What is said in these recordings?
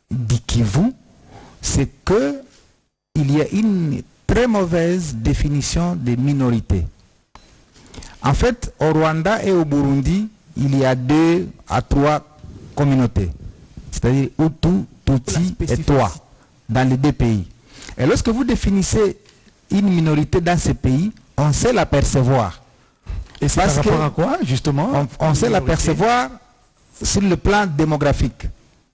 du Kivu, c'est que il y a une très mauvaise définition des minorités. En fait, au Rwanda et au Burundi, il y a 2 à 3 communautés, c'est-à-dire Hutu, Tutsi et Twa, dans les 2 pays. Et lorsque vous définissez une minorité dans ces pays, on sait l'apercevoir. Et c'est par rapport à quoi, justement? On sait l'apercevoir sur le plan démographique.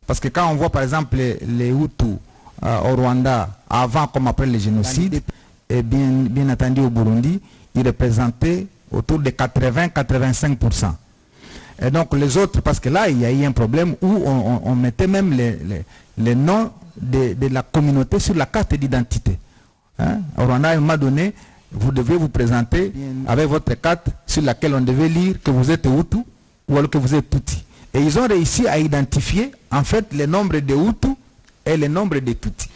Parce que quand on voit par exemple les Hutus au Rwanda, avant comme après le génocide, et bien entendu au Burundi, ils représentaient autour de 80-85%. Et donc les autres, parce que là, il y a eu un problème où on mettait même les noms de la communauté sur la carte d'identité. Hein? Au Rwanda, à un moment donné, vous devez vous présenter avec votre carte sur laquelle on devait lire que vous êtes Hutu ou alors que vous êtes Tutsi. Et ils ont réussi à identifier en fait le nombre de Hutu et le nombre de Tutsi.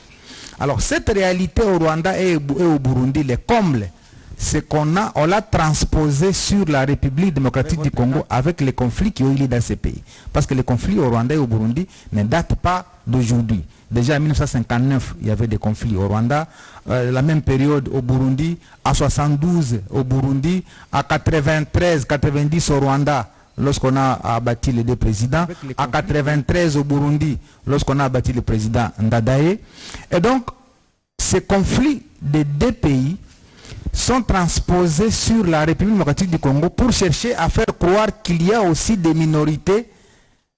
Alors cette réalité au Rwanda et au Burundi, les combles, c'est qu'on l'a transposé sur la République démocratique du Congo avec les conflits qui ont eu lieu dans ces pays. Parce que les conflits au Rwanda et au Burundi ne datent pas d'aujourd'hui. Déjà en 1959, il y avait des conflits au Rwanda. La même période au Burundi, à 72 au Burundi, à 93, 90 au Rwanda, lorsqu'on a abattu les 2 présidents, à 93 au Burundi, lorsqu'on a abattu le président Ndadaye. Et donc, ces conflits des 2 pays sont transposés sur la République démocratique du Congo pour chercher à faire croire qu'il y a aussi des minorités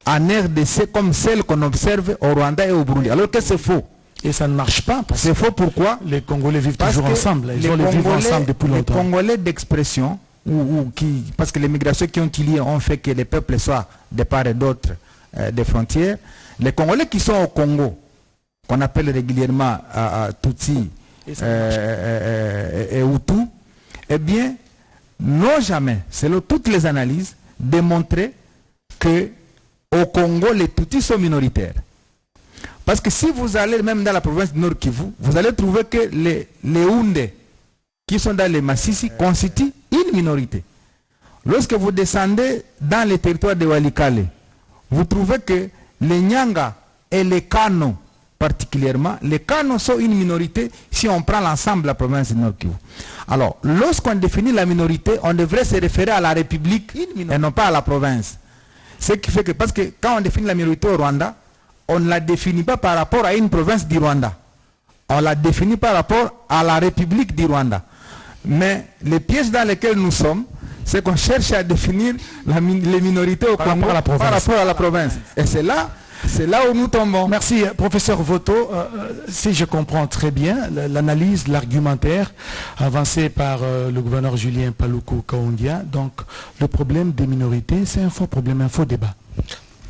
en RDC comme celles qu'on observe au Rwanda et au Burundi. Alors que c'est faux. Et ça ne marche pas. C'est faux pourquoi? Les Congolais vivent toujours ensemble. Ils vont vivre ensemble depuis longtemps. Les Congolais d'expression, parce que les migrations qui ont eu lieu ont fait que les peuples soient de part et d'autre des frontières. Les Congolais qui sont au Congo, qu'on appelle régulièrement Tutsi et Hutu, eh bien, n'ont jamais, selon toutes les analyses, démontré que au Congo, les Tutsis sont minoritaires. Parce que si vous allez même dans la province du Nord Kivu, vous allez trouver que les Houndé, qui sont dans les Massissi, constituent une minorité. Lorsque vous descendez dans les territoires de Walikale, vous trouvez que les Nyanga et les Kano, particulièrement, les Kano sont une minorité si on prend l'ensemble de la province du Nord Kivu. Alors, lorsqu'on définit la minorité, on devrait se référer à la République et non pas à la province. Ce qui fait que, parce que quand on définit la minorité au Rwanda, on ne la définit pas par rapport à une province du Rwanda. On la définit par rapport à la République du Rwanda. Mais les pièges dans lesquels nous sommes, c'est qu'on cherche à définir les minorités au Congo par rapport à la province. Et c'est là où nous tombons. Merci, professeur Voto. Si je comprends très bien l'analyse, l'argumentaire avancé par le gouverneur Julien Paluku Kaondia, donc le problème des minorités, c'est un faux problème, un faux débat.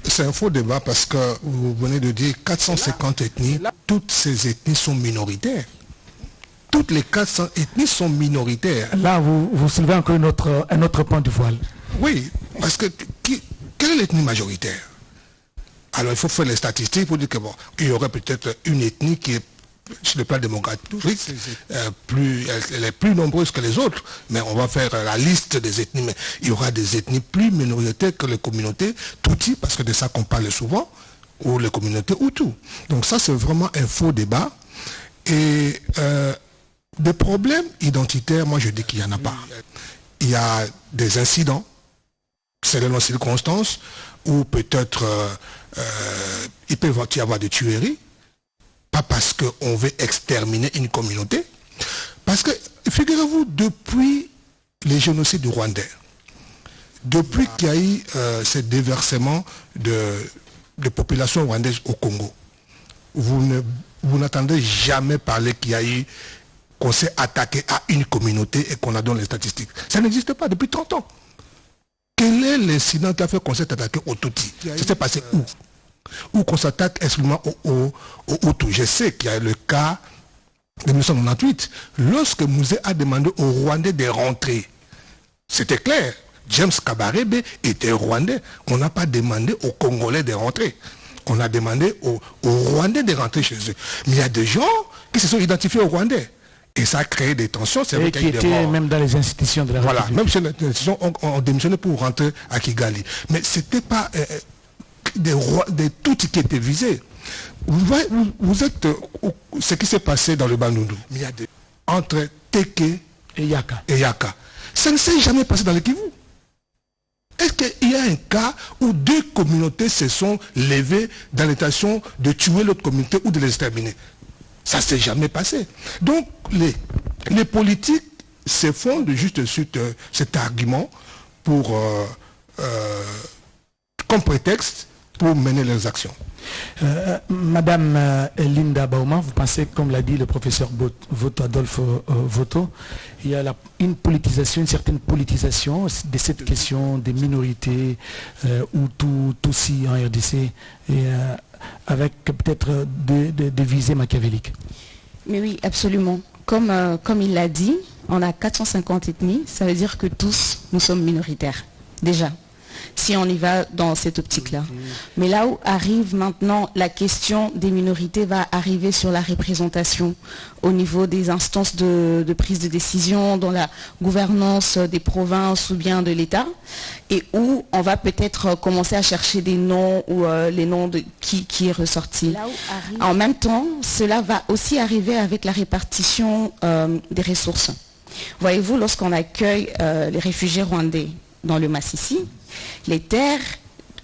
C'est un faux débat parce que vous venez de dire 450 ethnies, toutes ces ethnies sont minoritaires. Toutes les 400 ethnies sont minoritaires. Là, vous soulevez encore un autre point du voile. Oui, parce que quelle est l'ethnie majoritaire? Alors il faut faire les statistiques pour dire que bon, il y aurait peut-être une ethnie qui est sur le plan démographique, elle est plus nombreuse que les autres, mais on va faire la liste des ethnies, mais il y aura des ethnies plus minoritaires que les communautés Tutsi, parce que de ça qu'on parle souvent, ou les communautés Hutu. Donc ça c'est vraiment un faux débat. Et des problèmes identitaires, moi je dis qu'il n'y en a pas. Il y a des incidents, selon les circonstances, où peut-être il peut y avoir des tueries, pas parce qu'on veut exterminer une communauté, parce que, figurez-vous, depuis les génocides rwandais, depuis qu'il y a eu ce déversement de population rwandaise au Congo, vous n'entendez jamais parler qu'il y a eu, qu'on s'est attaqué à une communauté et qu'on a donné les statistiques. Ça n'existe pas depuis 30 ans. Quel est l'incident qui a fait qu'on s'est attaqué aux Tutsis? Ça s'est passé où? Ou qu'on s'attaque exclusivement aux Hutus. Je sais qu'il y a le cas de 1998, lorsque Mouzé a demandé aux Rwandais de rentrer. C'était clair. James Kabarebe était Rwandais. On n'a pas demandé aux Congolais de rentrer. On a demandé aux Rwandais de rentrer chez eux. Mais il y a des gens qui se sont identifiés aux Rwandais. Et ça a créé des tensions. C'est vrai qui étaient même dans les institutions de la République. Voilà, même si les institutions ont démissionné pour rentrer à Kigali. Mais ce n'était pas des Tutsis qui étaient visés. Vous êtes ce qui s'est passé dans le Bandundu, entre Teke Et Yaka. et Yaka. Ça ne s'est jamais passé dans le Kivu. Est-ce qu'il y a un cas où deux communautés se sont levées dans l'intention de tuer l'autre communauté ou de les exterminer? Ça ne s'est jamais passé. Donc, les politiques se fondent juste sur cet argument pour, comme prétexte pour mener leurs actions. Madame Linda Bauma, vous pensez, comme l'a dit le professeur Voto, Adolphe Voto, il y a une politisation, une certaine politisation de cette question des minorités ou Tutsi en RDC, et, avec peut-être des visées machiavéliques. Mais oui, absolument. Comme il l'a dit, on a 450 ethnies, ça veut dire que tous, nous sommes minoritaires, déjà. Si on y va dans cette optique-là. Mais là où arrive maintenant la question des minorités va arriver sur la représentation au niveau des instances de prise de décision, dans la gouvernance des provinces ou bien de l'État, et où on va peut-être commencer à chercher des noms ou les noms de qui est ressorti. En même temps, cela va aussi arriver avec la répartition des ressources. Voyez-vous, lorsqu'on accueille les réfugiés rwandais dans le Massissi, les terres,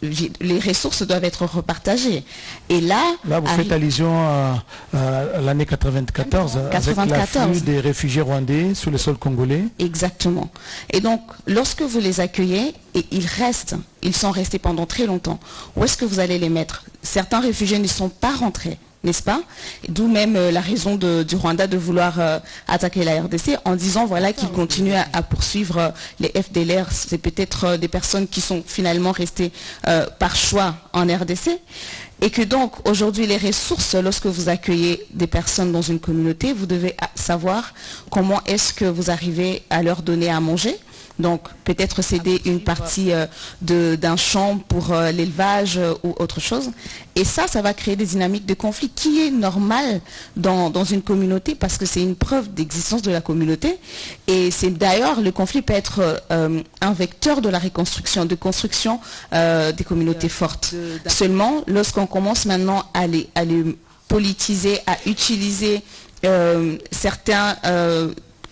les ressources doivent être repartagées. Et là vous faites allusion à l'année 94, avec l'afflux des réfugiés rwandais sur le sol congolais. Exactement. Et donc, lorsque vous les accueillez, et ils sont restés pendant très longtemps, où est-ce que vous allez les mettre? Certains réfugiés ne sont pas rentrés, n'est-ce pas? D'où même la raison du Rwanda de vouloir attaquer la RDC en disant voilà qu'ils continuent à poursuivre les FDLR. C'est peut-être des personnes qui sont finalement restées par choix en RDC. Et que donc aujourd'hui les ressources, lorsque vous accueillez des personnes dans une communauté, vous devez savoir comment est-ce que vous arrivez à leur donner à manger. Donc peut-être céder une partie d'un champ pour l'élevage ou autre chose. Et ça va créer des dynamiques de conflit qui est normal dans une communauté parce que c'est une preuve d'existence de la communauté. Et c'est d'ailleurs, le conflit peut être un vecteur de la reconstruction, de construction des communautés fortes. Seulement, lorsqu'on commence maintenant à les politiser, à utiliser certains,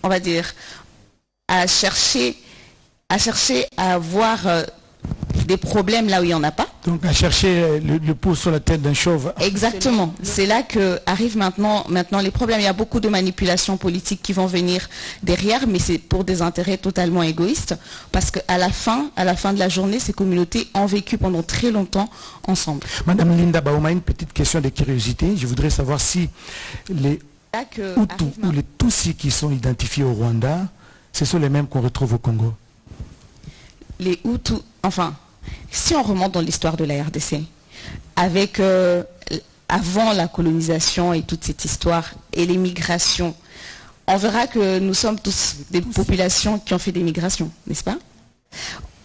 on va dire, à chercher à avoir des problèmes là où il n'y en a pas. Donc à chercher le pouce sur la tête d'un chauve. Exactement. C'est là que arrivent maintenant les problèmes. Il y a beaucoup de manipulations politiques qui vont venir derrière, mais c'est pour des intérêts totalement égoïstes, parce qu'à la fin de la journée, ces communautés ont vécu pendant très longtemps ensemble. Madame Linda Bauma, une petite question de curiosité. Je voudrais savoir si les Hutus ou les Tutsis qui sont identifiés au Rwanda, ce sont les mêmes qu'on retrouve au Congo. Les Hutus, enfin, si on remonte dans l'histoire de la RDC, avec avant la colonisation et toute cette histoire et les migrations, on verra que nous sommes tous des populations qui ont fait des migrations, n'est-ce pas?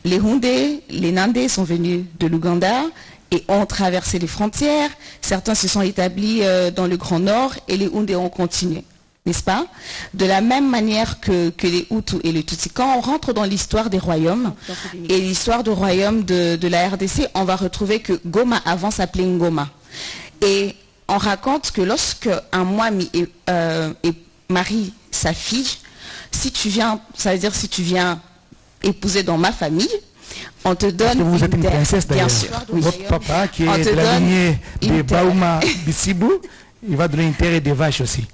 Les Hundés, les Nandés sont venus de l'Ouganda et ont traversé les frontières. Certains se sont établis dans le Grand Nord et les Hundés ont continué. N'est-ce pas? De la même manière que les Hutus et les Tutsis. Quand on rentre dans l'histoire des royaumes et l'histoire du royaume de la RDC, on va retrouver que Goma avant s'appelait Ngoma. Et on raconte que lorsque un Mwami marie sa fille, si tu viens, ça veut dire si tu viens épouser dans ma famille, on te donne. Parce que vous êtes une princesse d'ailleurs. Bien sûr. Votre papa qui est de la lignée des Bauma Bissibou, il va donner une terre et des vaches aussi.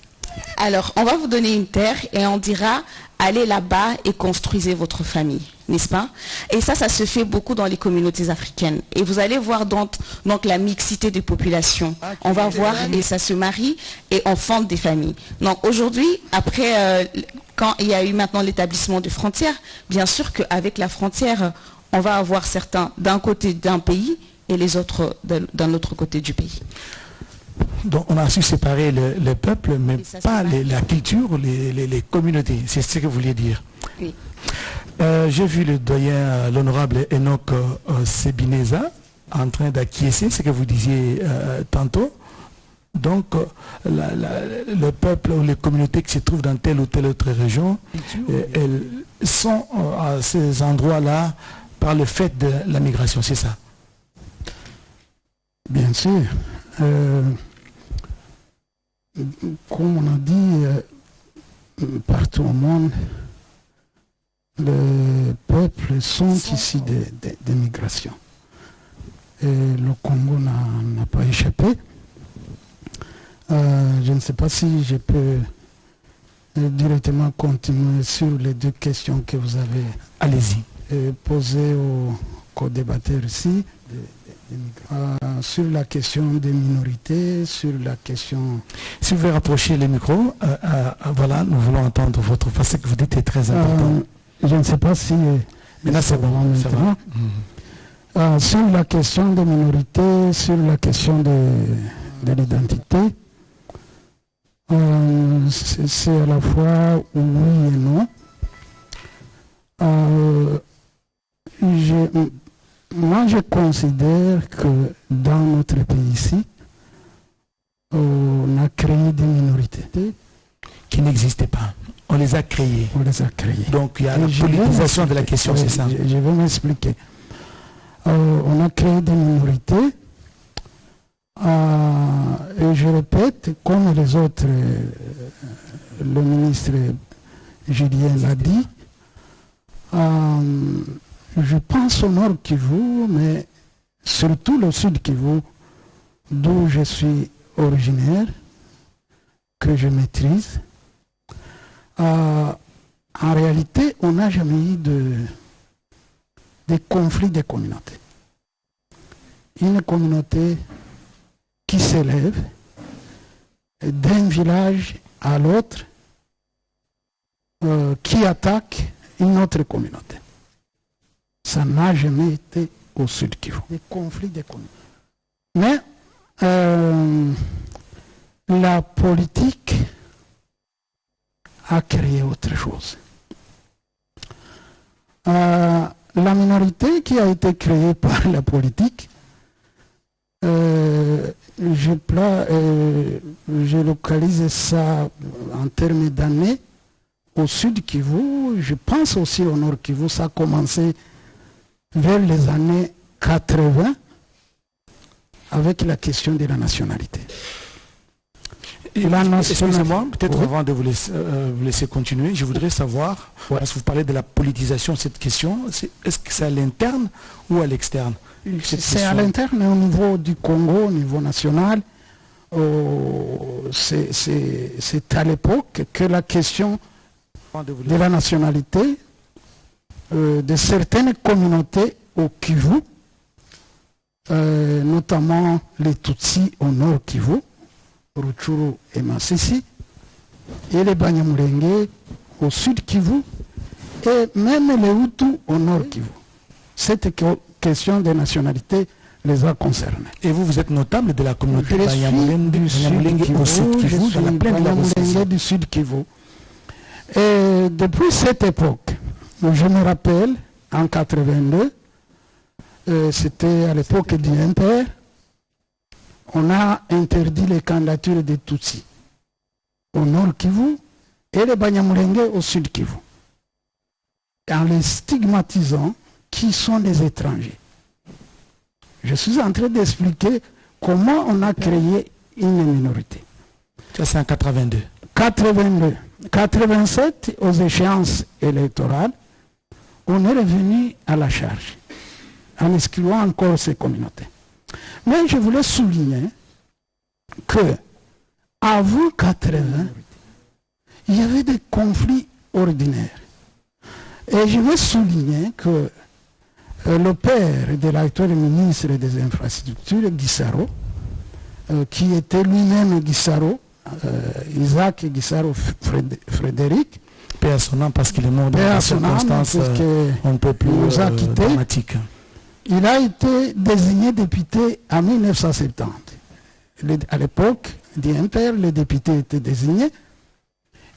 Alors, on va vous donner une terre et on dira, allez là-bas et construisez votre famille, n'est-ce pas? Et ça se fait beaucoup dans les communautés africaines. Et vous allez voir donc la mixité des populations. On va voir et ça se marie et on fonde des familles. Donc aujourd'hui, après, quand il y a eu maintenant l'établissement des frontières, bien sûr qu'avec la frontière, on va avoir certains d'un côté d'un pays et les autres d'un autre côté du pays. Donc on a su séparer le peuple, mais pas la culture ou les communautés. C'est ce que vous vouliez dire. Oui. J'ai vu le doyen, l'honorable Enoch Sebineza, en train d'acquiescer ce que vous disiez tantôt. Donc le peuple ou les communautés qui se trouvent dans telle ou telle autre région, elles sont à ces endroits-là par le fait de la migration, c'est ça? Bien sûr. comme on a dit, partout au monde, les peuples sont issus des migrations. Et le Congo n'a pas échappé. Je ne sais pas si je peux directement continuer sur les deux questions que vous avez posées aux co-débatteurs ici. Sur la question des minorités, sur la question... Si vous voulez rapprocher les micros, voilà, nous voulons entendre votre... Parce que vous dites est très important. Je ne sais pas si... Mais là, c'est bon, maintenant. Sur la question des minorités, sur la question de l'identité, c'est à la fois oui et non. Moi, je considère que dans notre pays ici, on a créé des minorités qui n'existaient pas. On les a créées. On les a créées. Donc il y a la politisation de la question, c'est ça. Je vais m'expliquer. On a créé des minorités et je répète, comme les autres, le ministre Julien l'a dit, je pense au Nord Kivu, mais surtout le Sud Kivu, d'où je suis originaire, que je maîtrise. En réalité, on n'a jamais eu de conflits de communautés. Une communauté qui s'élève d'un village à l'autre, qui attaque une autre communauté. Ça n'a jamais été au Sud Kivu. Des conflits de communautés. Mais la politique a créé autre chose. La minorité qui a été créée par la politique, je localise ça en termes d'années. Au Sud Kivu, je pense aussi au Nord Kivu, ça a commencé vers les années 80 avec la question de la nationalité. Excusez-moi, peut-être avant de vous laisser continuer, je voudrais savoir, parce que vous parlez de la politisation de cette question, est-ce que c'est à l'interne ou à l'externe? C'est à l'interne, au niveau du Congo, au niveau national. C'est à l'époque que la question de la nationalité de certaines communautés au Kivu, notamment les Tutsis au Nord Kivu, Rutshuru et Masisi, et les Banyamulenge au Sud Kivu, et même les Hutus au Nord Kivu. Cette question de nationalité les a concernés. Et vous êtes notable de la communauté Banyamulenge du Sud Kivu, dans la plaine de la Banyamulenge du Sud Kivu. Et depuis cette époque, je me rappelle, en 82, c'était à l'époque du Inter, on a interdit les candidatures des Tutsis au Nord Kivu et les Banyamulenge au Sud Kivu, en les stigmatisant qui sont des étrangers. Je suis en train d'expliquer comment on a créé une minorité. Ça, c'est en 82. 82. 87, aux échéances électorales, on est revenu à la charge, en excluant encore ces communautés. Mais je voulais souligner que avant 80, il y avait des conflits ordinaires. Et je veux souligner que le père de l'actuel ministre des Infrastructures, Guissaro, qui était lui-même Guissaro, Isaac Guissaro Frédéric, paix à son âme, parce qu'il est mort dans des circonstances un peu plus dramatiques. Il a été désigné député en 1970. À l'époque d'Inter, les députés étaient désignés.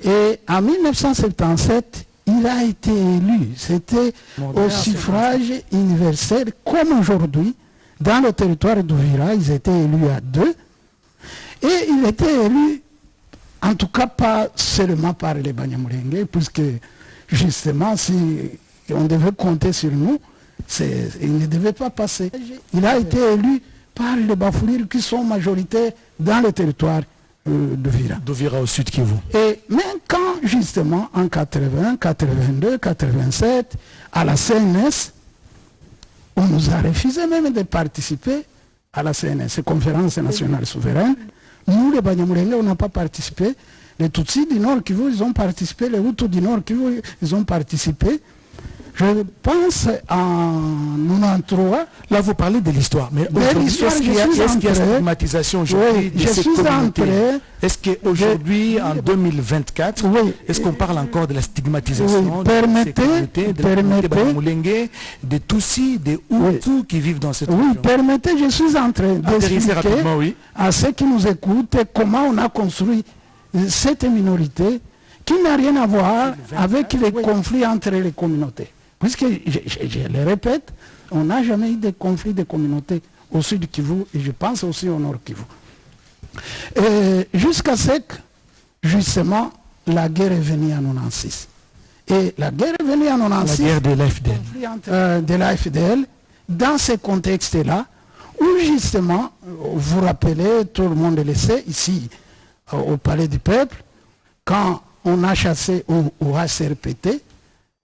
Et en 1977, il a été élu. C'était au suffrage universel, comme aujourd'hui. Dans le territoire d'Ouvira, ils étaient élus à 2. Et il était élu, en tout cas pas seulement par les Banyamulenge, puisque justement, si on devait compter sur nous, il ne devait pas passer. Il a été élu par les Bafoulirs qui sont majoritaires dans le territoire de Vira. D'Ovira au sud Kivu. Et même quand, justement, en 80, 82, 87, à la CNS, on nous a refusé même de participer à la CNS, Conférence nationale souveraine. Nous, les Banyamulenge, on n'a pas participé. Les Tutsis du Nord Kivu, ils ont participé. Les Hutus du Nord Kivu, ils ont participé. Je pense en 93. Là, vous parlez de l'histoire. Mais l'histoire, est-ce qu'il y a stigmatisation aujourd'hui de ces communautés? Est-ce qu'aujourd'hui, en 2024, est-ce qu'on parle encore de la stigmatisation de ces communautés, de la communauté Banyamulenge, des Tutsis, des Hutus qui vivent dans cette région? Oui, permettez, je suis en train d'expliquer à ceux qui nous écoutent comment on a construit cette minorité qui n'a rien à voir avec les conflits entre les communautés. Puisque, je le répète, on n'a jamais eu de conflit de communautés au sud Kivu et je pense aussi au nord Kivu. Jusqu'à ce que, justement, la guerre est venue en 96. Et la guerre est venue en 96. La guerre de l'AFDL. Dans ce contexte-là, où justement, vous rappelez, tout le monde le sait, ici, au Palais du Peuple, quand on a chassé au HCRPT,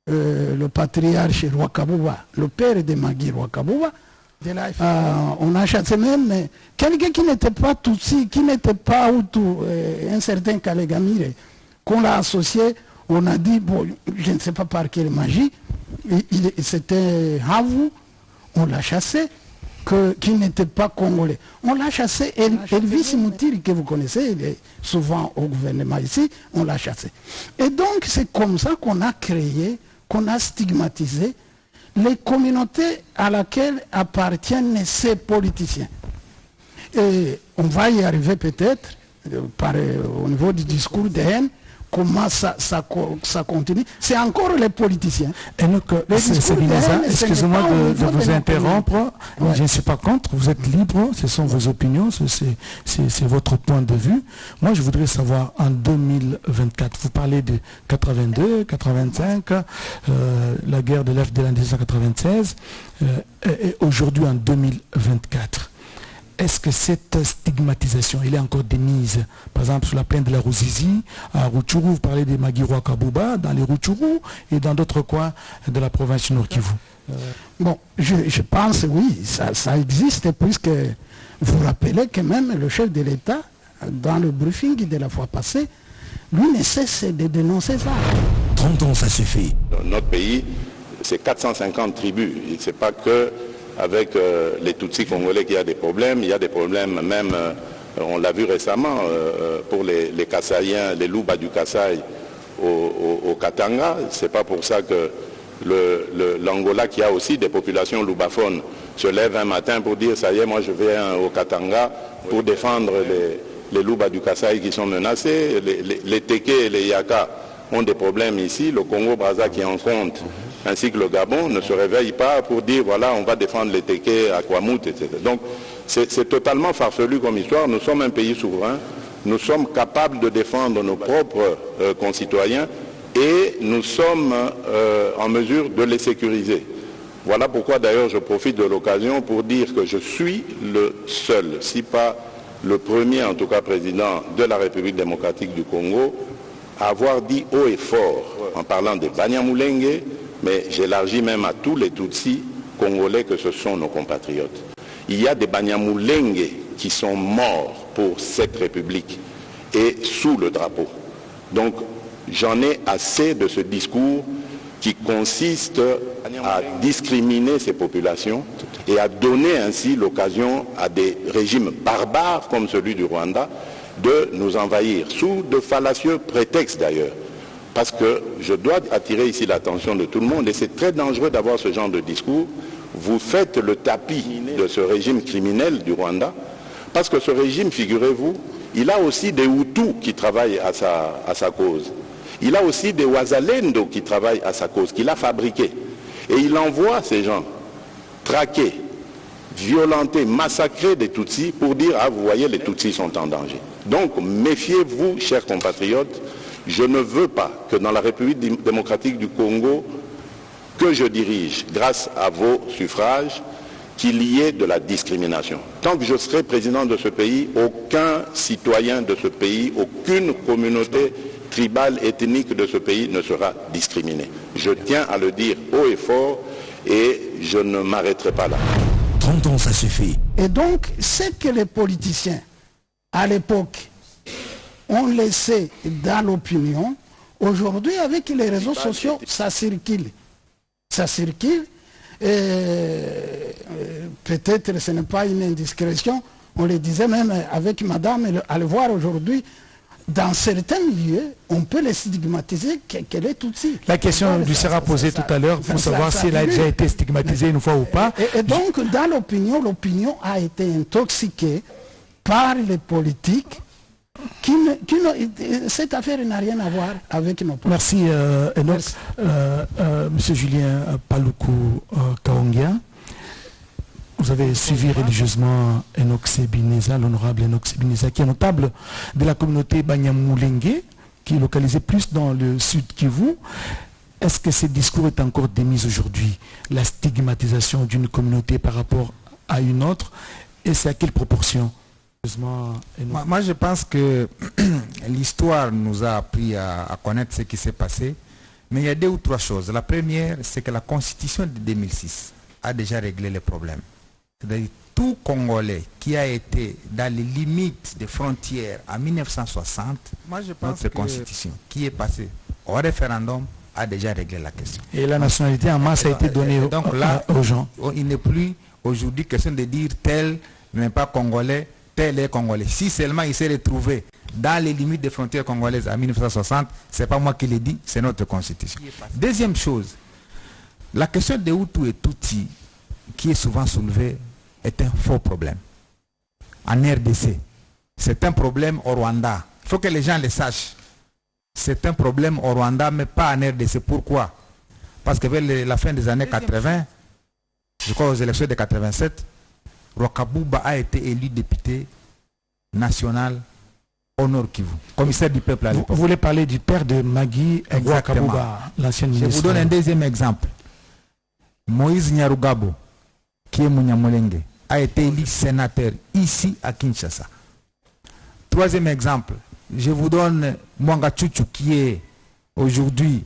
le patriarche Rwakabuba, le père de Magui Rwakabuba, on a chassé même quelqu'un qui n'était pas Tutsi, qui n'était pas Hutu, un certain Kalegamire, qu'on l'a associé, on a dit, bon, je ne sais pas par quelle magie, c'était Havu, on l'a chassé, qui n'était pas congolais. On l'a chassé, Elvis Moutiri, que vous connaissez, il est souvent au gouvernement ici, on l'a chassé. Et donc c'est comme ça qu'on a créé, qu'on a stigmatisé les communautés à laquelle appartiennent ces politiciens. Et on va y arriver peut-être, au niveau du discours de haine, comment ça continue. C'est encore les politiciens. Et donc, excusez-moi de vous interrompre. Je ne suis pas contre, vous êtes libre, ce sont vos opinions, c'est votre point de vue. Moi, je voudrais savoir, en 2024, vous parlez de 82, 85, la guerre de l'FDL en 1996, et aujourd'hui en 2024. Est-ce que cette stigmatisation, elle est encore démise, par exemple sur la plaine de la Ruzizi, à Rutshuru, vous parlez des Magui Rwakabuba, dans les Rutshuru et dans d'autres coins de la province du Nord Kivu? Bon, je pense, oui, ça existe, puisque vous rappelez que même le chef de l'État, dans le briefing de la fois passée, lui ne cesse de dénoncer ça. 30 ans, ça suffit. Dans notre pays, c'est 450 tribus. Et c'est pas que avec les Tutsis congolais qu'il y a des problèmes. Il y a des problèmes même, on l'a vu récemment, pour les Kassaïens, les Luba du Kasaï au Katanga. C'est pas pour ça que l'Angola, qui a aussi des populations lubaphones, se lève un matin pour dire ça y est, moi je vais au Katanga pour défendre les Luba du Kasaï qui sont menacés. Les Teke et les Yaka ont des problèmes ici. Le Congo-Brazza qui en compte, ainsi que le Gabon, ne se réveille pas pour dire voilà, on va défendre les Teke à Kwamut, etc. Donc c'est totalement farfelu comme histoire. Nous sommes un pays souverain, nous sommes capables de défendre nos propres concitoyens et nous sommes en mesure de les sécuriser. Voilà pourquoi d'ailleurs je profite de l'occasion pour dire que je suis le seul, si pas le premier en tout cas président de la République démocratique du Congo, à avoir dit haut et fort, en parlant des Banyamulenge, mais j'élargis même à tous les Tutsis congolais que ce sont nos compatriotes. Il y a des Banyamulenge qui sont morts pour cette République et sous le drapeau. Donc j'en ai assez de ce discours qui consiste à discriminer ces populations et à donner ainsi l'occasion à des régimes barbares comme celui du Rwanda de nous envahir, sous de fallacieux prétextes d'ailleurs. Parce que je dois attirer ici l'attention de tout le monde, et c'est très dangereux d'avoir ce genre de discours. Vous faites le tapis de ce régime criminel du Rwanda, parce que ce régime, figurez-vous, il a aussi des Hutus qui travaillent à sa cause. Il a aussi des Wazalendo qui travaillent à sa cause, qu'il a fabriqués. Et il envoie ces gens traquer, violenter, massacrer des Tutsis pour dire « Ah, vous voyez, les Tutsis sont en danger ». Donc, méfiez-vous, chers compatriotes, je ne veux pas que dans la République démocratique du Congo, que je dirige grâce à vos suffrages, qu'il y ait de la discrimination. Tant que je serai président de ce pays, aucun citoyen de ce pays, aucune communauté tribale, ethnique de ce pays ne sera discriminé. Je tiens à le dire haut et fort et je ne m'arrêterai pas là. 30 ans, ça suffit. Et donc, ce que les politiciens, à l'époque, ont laissé dans l'opinion, aujourd'hui, avec les réseaux sociaux, ça circule. Ça circule. Peut-être ce n'est pas une indiscrétion, on le disait même avec madame, à le voir aujourd'hui, dans certains lieux, on peut les stigmatiser qu'elle est Tutsi. La question lui sera posée tout à l'heure pour savoir si elle a déjà été stigmatisée une fois ou pas. Et donc, dans l'opinion a été intoxiquée par les politiques. Cette affaire n'a rien à voir avec nos politiques. Merci, Enoch. Monsieur Julien Paluku Kaongia, vous avez suivi religieusement Enoch Sebineza, l'honorable Enoch Sebineza, qui est notable de la communauté Banyamulenge, qui est localisée plus dans le sud Kivu. Est-ce que ce discours est encore démis aujourd'hui, la stigmatisation d'une communauté par rapport à une autre, et c'est à quelle proportion? Moi, je pense que l'histoire nous a appris à connaître ce qui s'est passé, mais il y a 2 ou 3 choses. La première, c'est que la Constitution de 2006 a déjà réglé les problèmes. C'est-à-dire tout Congolais qui a été dans les limites des frontières en 1960, moi je pense notre Constitution qui est passée au référendum a déjà réglé la question. Et la nationalité en masse a été donnée aux gens. Il n'est plus aujourd'hui question de dire tel n'est pas Congolais, tel est Congolais. Si seulement il s'est retrouvé dans les limites des frontières congolaises en 1960, ce n'est pas moi qui l'ai dit, c'est notre Constitution. Deuxième chose, la question de Hutu et Tutsi, qui est souvent soulevée, est un faux problème. En RDC, c'est un problème au Rwanda. Il faut que les gens le sachent. C'est un problème au Rwanda, mais pas en RDC. Pourquoi? Parce que vers la fin des années 80, je crois aux élections de 87, Rwakabouba a été élu député national au Nord Kivu, commissaire du peuple à l'époque. Vous voulez parler du père de Magui Rwakabouba, l'ancien ministre. Je vous donne un deuxième exemple. Moïse Nyarugabo, qui est Munyamulenge, a été élu sénateur ici à Kinshasa. Troisième exemple, je vous donne Mwanga Chuchu, qui est aujourd'hui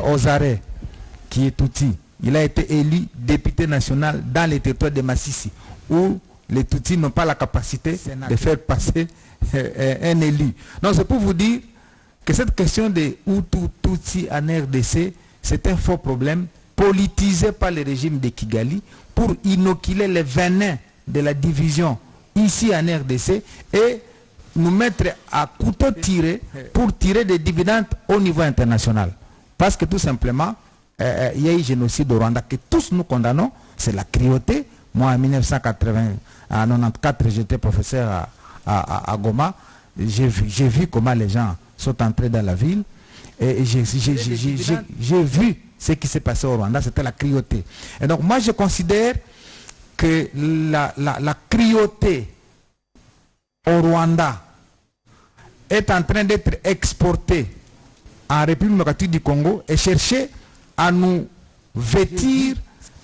aux arrêts, qui est Tutsi. Il a été élu député national dans les territoires de Massissi, où les Tutsis n'ont pas la capacité de faire passer un élu. Donc c'est pour vous dire que cette question de Hutu Tutsi en RDC, c'est un faux problème politisé par le régime de Kigali pour inoculer les venins de la division ici en RDC et nous mettre à couteau tiré pour tirer des dividendes au niveau international. Parce que tout simplement, il y a eu génocide au Rwanda que tous nous condamnons, c'est la cruauté. Moi en 1994, j'étais professeur à Goma, j'ai vu comment les gens sont entrés dans la ville et j'ai vu ce qui s'est passé au Rwanda, c'était la cruauté. Et donc moi je considère que la cruauté au Rwanda est en train d'être exportée en République démocratique du Congo et chercher à nous vêtir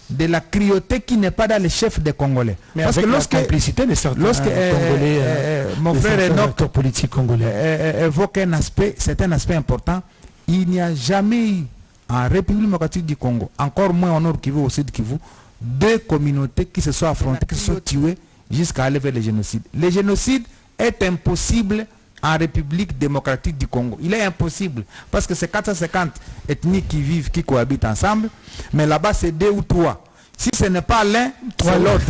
de la cruauté qui n'est pas dans les chefs des Congolais. Mais parce avec que la complicité de certains Congolais, mon frère Enoch politique congolais évoque un aspect, c'est un aspect important. Il n'y a jamais eu en République démocratique du Congo, encore moins au Nord Kivu, au Sud Kivu, 2 communautés qui se sont affrontées, qui se sont tuées jusqu'à aller vers le génocide. Le génocide est impossible en République démocratique du Congo. Il est impossible parce que c'est 450 ethnies qui vivent, qui cohabitent ensemble, mais là-bas c'est 2 ou 3. Si ce n'est pas l'un, c'est l'autre.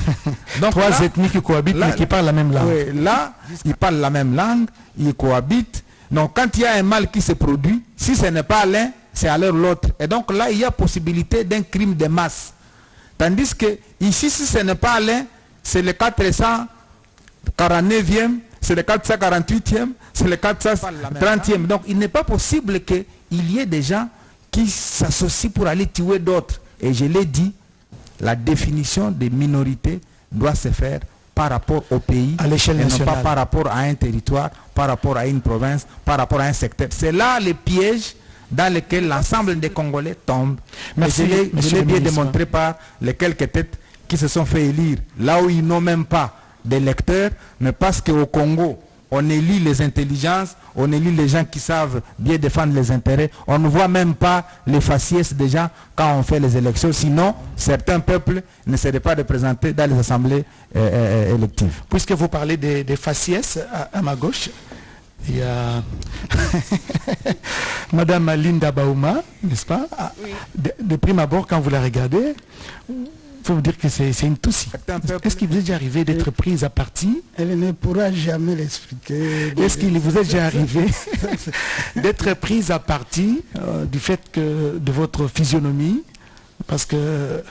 Donc 3 ethnies qui cohabitent mais qui parlent la même langue. Oui, là, ils parlent la même langue, ils cohabitent. Donc quand il y a un mal qui se produit, si ce n'est pas l'un, c'est alors l'autre. Et donc là, il y a possibilité d'un crime de masse. Tandis que ici, si ce n'est pas l'un, c'est le 449e, c'est le 448e, c'est le 430e. Donc il n'est pas possible qu'il y ait des gens qui s'associent pour aller tuer d'autres. Et je l'ai dit, la définition des minorités doit se faire par rapport au pays, à l'échelle nationale, non pas par rapport à un territoire, par rapport à une province, par rapport à un secteur. C'est là le piège dans lequel l'ensemble des Congolais tombent. Merci, je l'ai bien démontré par les quelques têtes qui se sont fait élire là où ils n'ont même pas d'électeurs, mais parce qu'au Congo, on élit les intelligences, on élit les gens qui savent bien défendre les intérêts. On ne voit même pas les faciès des gens quand on fait les élections. Sinon, certains peuples ne seraient pas représentés dans les assemblées électives. Puisque vous parlez des faciès, à ma gauche, il y a Madame Linda Bauma, n'est-ce pas? Oui. De prime abord, quand vous la regardez, il faut vous dire que c'est une Tutsi. Est-ce qu'il vous est déjà arrivé d'être prise à partie? Elle ne pourra jamais l'expliquer. Est-ce qu'il vous est déjà arrivé d'être prise à partie du fait que de votre physionomie? Parce que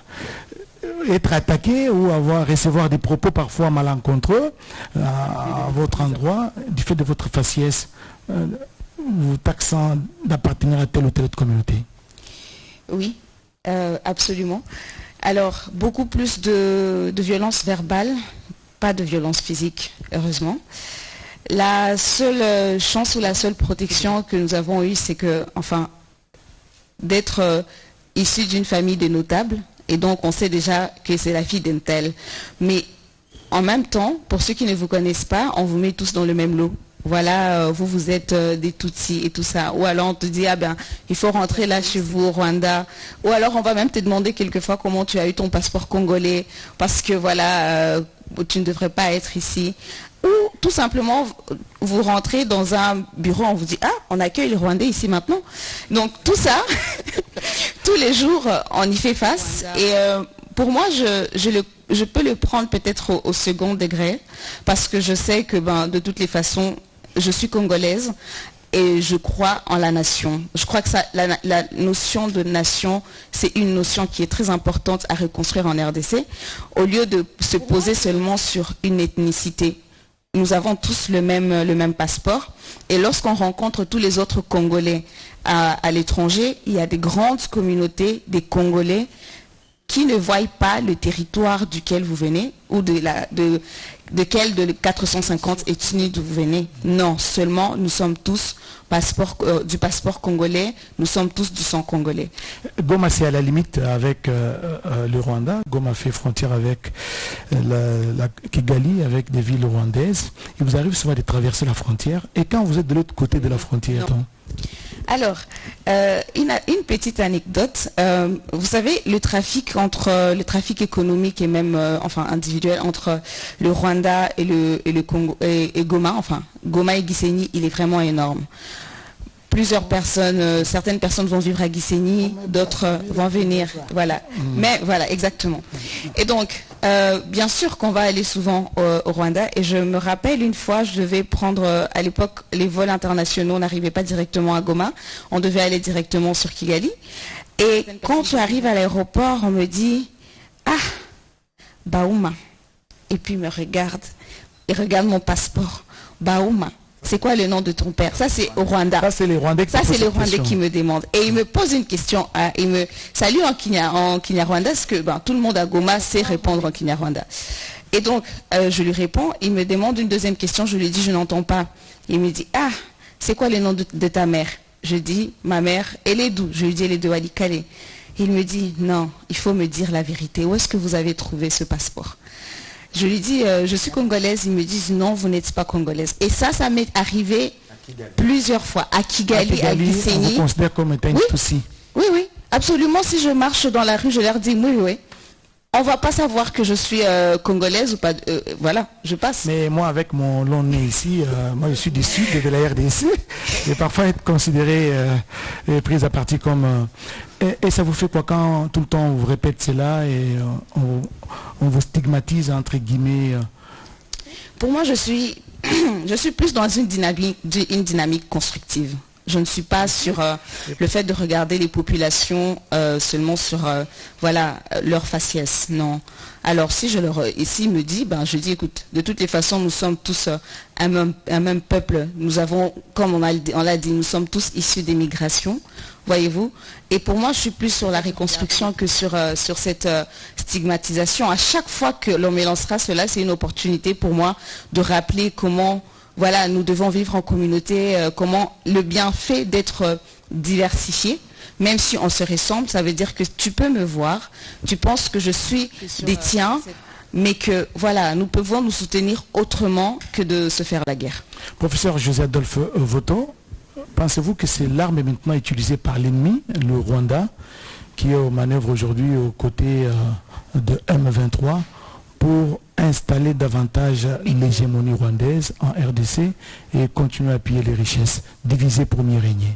être attaqué ou recevoir des propos parfois malencontreux à votre endroit, du fait de votre faciès, vous taxant d'appartenir à telle ou telle communauté? Oui, absolument. Alors, beaucoup plus de violence verbale, pas de violence physique, heureusement. La seule chance ou la seule protection que nous avons eue, c'est que, enfin, d'être issu d'une famille de notables, et donc on sait déjà que c'est la fille d'un tel. Mais en même temps, pour ceux qui ne vous connaissent pas, on vous met tous dans le même lot. Voilà, vous êtes des Tutsis et tout ça. Ou alors on te dit, ah ben, il faut rentrer là chez vous au Rwanda. Ou alors on va même te demander quelquefois comment tu as eu ton passeport congolais. Parce que voilà, tu ne devrais pas être ici. Ou tout simplement, vous rentrez dans un bureau, on vous dit, ah, on accueille les Rwandais ici maintenant. Donc tout ça, tous les jours, on y fait face. Et pour moi, je peux le prendre peut-être au second degré. Parce que je sais que de toutes les façons, je suis congolaise et je crois en la nation. Je crois que la notion de nation, c'est une notion qui est très importante à reconstruire en RDC, au lieu de se poser seulement sur une ethnicité. Nous avons tous le même passeport, et lorsqu'on rencontre tous les autres Congolais à l'étranger, il y a des grandes communautés des Congolais qui ne voient pas le territoire duquel vous venez, ou de 450 ethnies d'où vous venez. Non, seulement nous sommes tous du passeport congolais, nous sommes tous du sang congolais. Goma, c'est à la limite avec le Rwanda. Goma fait frontière avec la Kigali, avec des villes rwandaises. Il vous arrive souvent de traverser la frontière. Et quand vous êtes de l'autre côté de la frontière, alors, une petite anecdote. Vous savez, le trafic économique et même individuel entre le Rwanda et le Congo et Goma, Goma et Gisenyi, il est vraiment énorme. Plusieurs personnes, certaines personnes vont vivre à Gisenyi, d'autres vont venir, voilà. Mais voilà, exactement. Et donc, bien sûr qu'on va aller souvent au Rwanda. Et je me rappelle une fois, je devais prendre, à l'époque, les vols internationaux n'arrivaient pas directement à Goma. On devait aller directement sur Kigali. Et quand tu arrives à l'aéroport, on me dit, ah, Baouma. Et puis il me regarde, il regarde mon passeport. Baouma. C'est quoi le nom de ton père? Ça, c'est au Rwanda. Ça, c'est les Rwandais qui me demandent. Et il me pose une question. Il me salue en Kinyarwanda, parce que tout le monde à Goma sait répondre en Kinyarwanda. Et donc, je lui réponds. Il me demande une deuxième question. Je lui dis, je n'entends pas. Il me dit, ah, c'est quoi le nom de ta mère? Je dis, ma mère, elle est d'où? Je lui dis, elle est de Walikale. Il me dit, non, il faut me dire la vérité. Où est-ce que vous avez trouvé ce passeport? Je lui dis, je suis congolaise. Ils me disent, non, vous n'êtes pas congolaise. Et ça m'est arrivé plusieurs fois. À Kigali, à Gisenyi. On vous considère comme étant une Tutsi. Oui, oui, absolument. Si je marche dans la rue, je leur dis, oui, oui. On ne va pas savoir que je suis congolaise ou pas. Voilà, je passe. Mais moi, avec mon long nez ici, moi je suis du sud de la RDC. Et parfois être considéré prise à partie comme... Et ça vous fait quoi quand tout le temps on vous répète cela et on vous stigmatise entre guillemets Pour moi, je suis plus dans une dynamique constructive. Je ne suis pas sur le fait de regarder les populations seulement sur leur faciès. Non. Alors si ici me dit, je dis écoute, de toutes les façons nous sommes tous un même peuple. Nous avons, comme on l'a dit, nous sommes tous issus des migrations, voyez-vous. Et pour moi, je suis plus sur la reconstruction que sur cette stigmatisation. À chaque fois que l'on me lancera cela, c'est une opportunité pour moi de rappeler comment nous devons vivre en communauté, comment le bienfait d'être diversifié, même si on se ressemble, ça veut dire que tu peux me voir, tu penses que je suis des tiens, mais que voilà, nous pouvons nous soutenir autrement que de se faire la guerre. Professeur José Adolphe Voto, pensez-vous que c'est l'arme maintenant utilisée par l'ennemi, le Rwanda, qui est aux manœuvres aujourd'hui aux côtés de M23 pour installer davantage l'hégémonie rwandaise en RDC et continuer à piller les richesses, diviser pour mieux régner?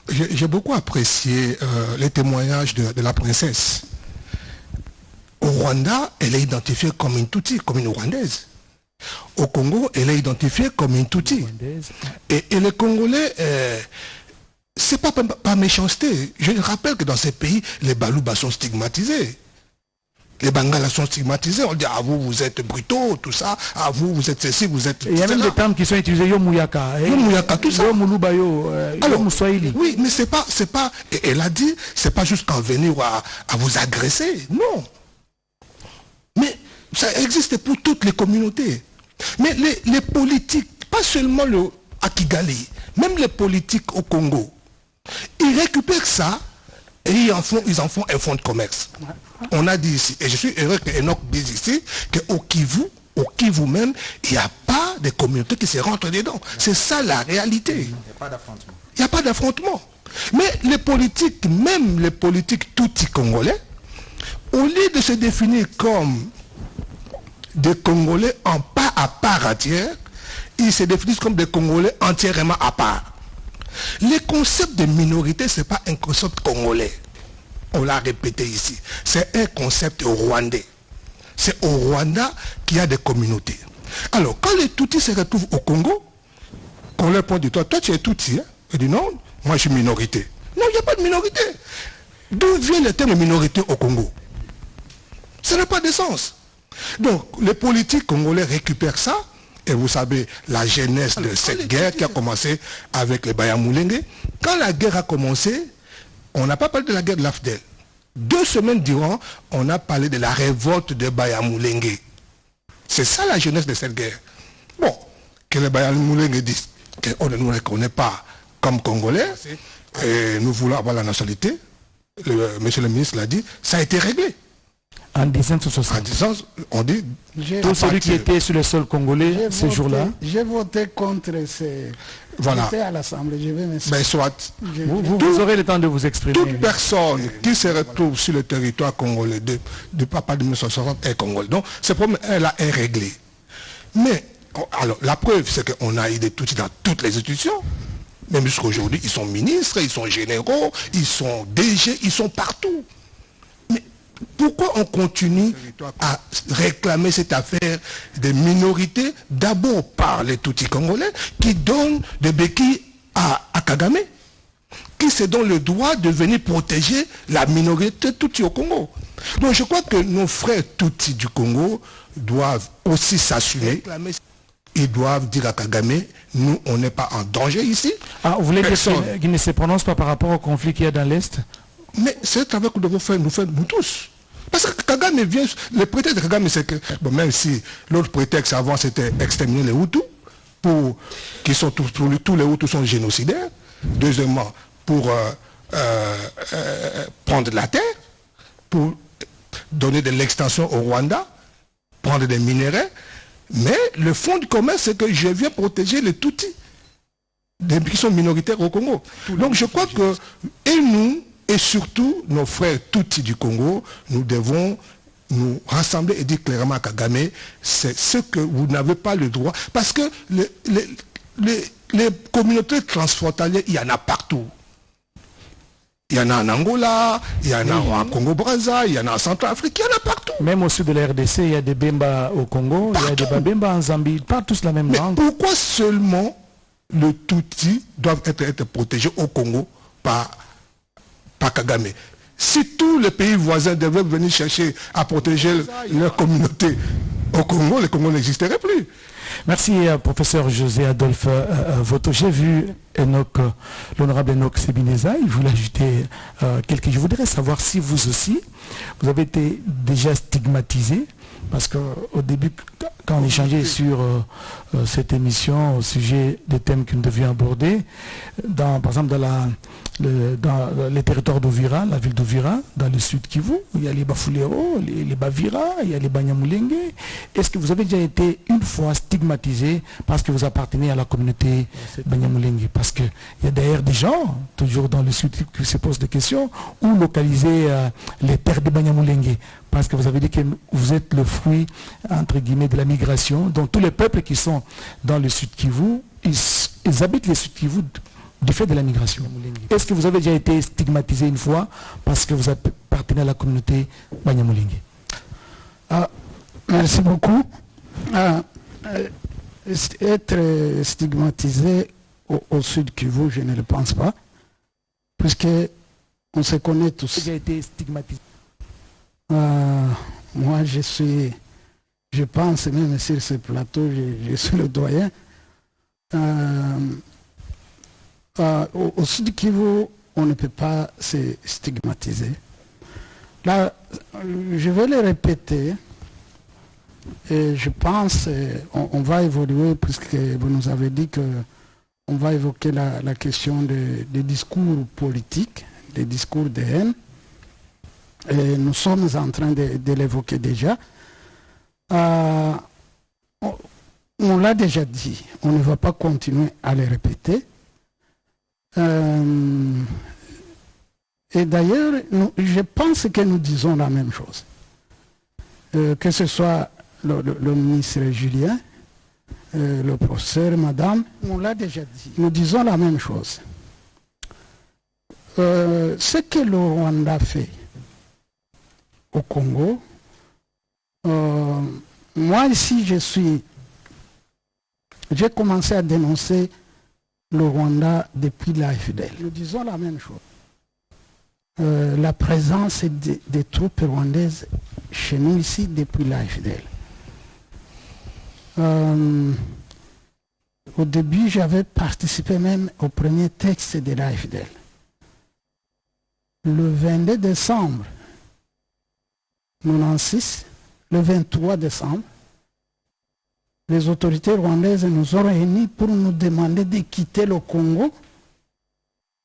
J'ai beaucoup apprécié les témoignages de la princesse. Au Rwanda, elle est identifiée comme une Tutsi, comme une Rwandaise. Au Congo, elle est identifiée comme une Tutsi. Et les Congolais, c'est pas méchanceté. Je rappelle que dans ces pays, les Balouba sont stigmatisés. Les Bangalas sont stigmatisés. On dit, ah vous, vous êtes brutaux, tout ça. Ah vous, vous êtes ceci, vous êtes... Il y a même des termes qui sont utilisés, yo mouyaka. Yo mouyaka, tout ça. Yo mouluba yo, yo moussoïli. Oui, mais c'est pas... Et elle a dit, c'est pas juste qu'en venir à vous agresser. Non. Mais ça existe pour toutes les communautés. Mais les politiques, pas seulement à Kigali, même les politiques au Congo, ils récupèrent ça et ils en font un fonds de commerce. On a dit ici, et je suis heureux que Enoch dise ici, qu'au Kivu même, il n'y a pas de communautés qui se rentrent dedans. C'est ça la réalité. Il n'y a pas d'affrontement. Mais les politiques, même les politiques tutsi congolais, au lieu de se définir comme des Congolais en pas à part entière, ils se définissent comme des Congolais entièrement à part. Le concept de minorité, ce n'est pas un concept congolais. On l'a répété ici. C'est un concept rwandais. C'est au Rwanda qu'il y a des communautés. Alors, quand les Tutsis se retrouvent au Congo, qu'on leur pointe du doigt, toi tu es Tutsi, hein? Il dit non, moi je suis minorité. Non, il n'y a pas de minorité. D'où vient le terme minorité au Congo? Ça n'a pas de sens. Donc, les politiques congolais récupèrent ça, et vous savez, la genèse de cette guerre qui a commencé avec les Bayamulenge. Quand la guerre a commencé, on n'a pas parlé de la guerre de l'AFDEL. 2 semaines durant, on a parlé de la révolte de Bayamulenge. C'est ça la genèse de cette guerre. Bon, que les Bayamulenge disent qu'on ne nous reconnaît pas comme Congolais, et nous voulons avoir la nationalité, monsieur le ministre l'a dit, ça a été réglé. En 1960. En disant, on dit... Tout celui qui était sur le sol congolais ce jour-là. J'ai voté contre ces... Voilà. J'étais à l'Assemblée, je vais m'exprimer. Ben soit. Vous aurez le temps de vous exprimer. Toute personne qui se retrouve sur le territoire congolais de papa de 1960 est congolais. Donc, ce problème, elle est réglé. Mais, alors, la preuve, c'est qu'on a eu des Tutsis dans toutes les institutions. Même jusqu'à aujourd'hui, ils sont ministres, ils sont généraux, ils sont DG, ils sont partout. Mais pourquoi on continue à réclamer cette affaire des minorités, d'abord par les Tutsis congolais, qui donnent des béquilles à Kagame, qui se donnent le droit de venir protéger la minorité Tutsi au Congo. Donc je crois que nos frères Tutsis du Congo doivent aussi s'assumer. Ils doivent dire à Kagame, nous, on n'est pas en danger ici. Ah, vous voulez dire qu'il ne se prononce pas par rapport au conflit qu'il y a dans l'Est? Mais c'est le travail que nous devons faire, nous tous. Parce que Kagame vient, le prétexte de Kagame, c'est que, bon, même si l'autre prétexte avant, c'était exterminer les Hutus, tous les Hutus sont génocidaires. Deuxièmement, pour prendre de la terre, pour donner de l'extension au Rwanda, prendre des minéraux. Mais le fond du commerce, c'est que je viens protéger les Tutsis, qui sont minoritaires au Congo. Donc je crois que, et nous, et surtout nos frères Tutsis du Congo, nous devons nous rassembler et dire clairement à Kagame, c'est ce que vous n'avez pas le droit. Parce que les communautés transfrontalières, il y en a partout. Il y en a en Angola, il y en a en Congo-Brazza, il y en a en Centrafrique, il y en a partout. Même au sud de la RDC, il y a des Bemba au Congo, partout. Il y a des Babemba en Zambie, pas tous la même langue. Pourquoi seulement les Tutsis doivent être protégés au Congo par Kagame? Si tous les pays voisins devaient venir chercher à protéger leur communauté au Congo, le Congo n'existerait plus. Merci, professeur José Adolphe Voto. J'ai vu l'honorable Enoch Sebineza, il voulait ajouter quelques... Je voudrais savoir si vous aussi, vous avez été déjà stigmatisé, parce qu'au début, quand on échangeait sur cette émission au sujet des thèmes que nous devions aborder, par exemple dans dans les territoires d'Uvira, la ville d'Uvira, dans le sud Kivu, il y a les Bafulero, les Bavira, il y a les Banyamulenge. Est-ce que vous avez déjà été une fois stigmatisé parce que vous appartenez à la communauté Banyamulenge? Parce qu'il y a d'ailleurs des gens, toujours dans le sud, qui se posent des questions, où localiser les terres de Banyamulenge? Parce que vous avez dit que vous êtes le fruit, entre guillemets, de la migration. Donc tous les peuples qui sont dans le sud Kivu, ils habitent le sud Kivu du fait de la migration. Est-ce que vous avez déjà été stigmatisé une fois parce que vous appartenez à la communauté Banyamulenge? Merci beaucoup. Être stigmatisé au sud Kivu, je ne le pense pas, puisque on se connaît tous. Vous avez déjà été stigmatisé? Moi, je pense même sur ce plateau, je suis le doyen. Au sud Kivu, on ne peut pas se stigmatiser. Là, je vais le répéter, et je pense on va évoluer, puisque vous nous avez dit qu'on va évoquer la question des discours politiques, des discours de haine. Et nous sommes en train de l'évoquer déjà. On l'a déjà dit, on ne va pas continuer à le répéter. Et d'ailleurs, je pense que nous disons la même chose. Que ce soit le ministre Julien, le professeur, madame, on l'a déjà dit. Nous disons la même chose. Ce que le Rwanda fait au Congo, moi ici j'ai commencé à dénoncer le Rwanda depuis l'AFDL. Nous disons la même chose. La présence des troupes rwandaises chez nous ici depuis l'AFDL. Au début, j'avais participé même au premier texte de l'AFDL. Le 22 décembre 1996, le 23 décembre, les autorités rwandaises nous ont réunis pour nous demander de quitter le Congo,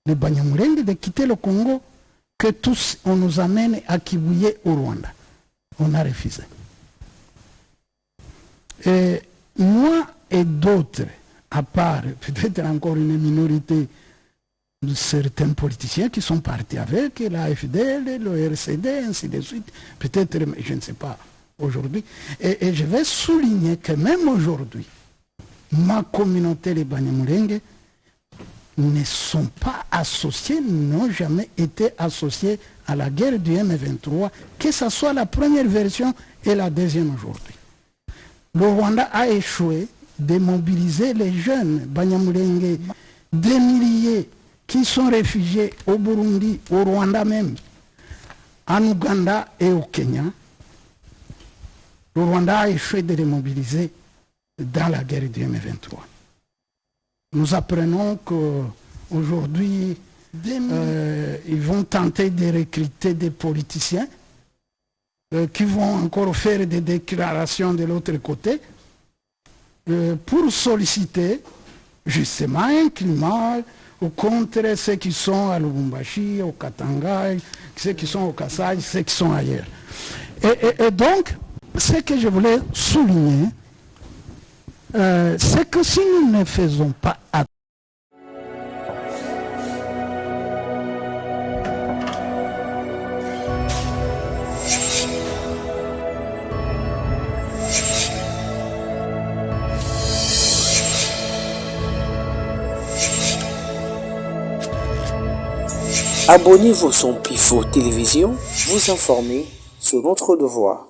les Banyamulenge, de quitter le Congo, que tous on nous amène à Kibuye au Rwanda. On a refusé. Et moi et d'autres, à part peut-être encore une minorité de certains politiciens qui sont partis avec l'AFDL, le RCD, ainsi de suite, peut-être, je ne sais pas, aujourd'hui. Et je vais souligner que même aujourd'hui, ma communauté, les Banyamulenge, ne sont pas associés, n'ont jamais été associés à la guerre du M23, que ce soit la première version et la deuxième aujourd'hui. Le Rwanda a échoué de mobiliser les jeunes Banyamulenge, des milliers qui sont réfugiés au Burundi, au Rwanda même, en Ouganda et au Kenya. Le Rwanda a échoué de les mobiliser dans la guerre du M23. Nous apprenons qu'aujourd'hui, ils vont tenter de recruter des politiciens qui vont encore faire des déclarations de l'autre côté pour solliciter justement un climat contre ceux qui sont à Lubumbashi, au Katanga, ceux qui sont au Kassai, ceux qui sont ailleurs. Et donc, ce que je voulais souligner, c'est que si nous ne faisons pas attention, Abonnez-vous sur Pifo Télévision, vous informer sur notre devoir.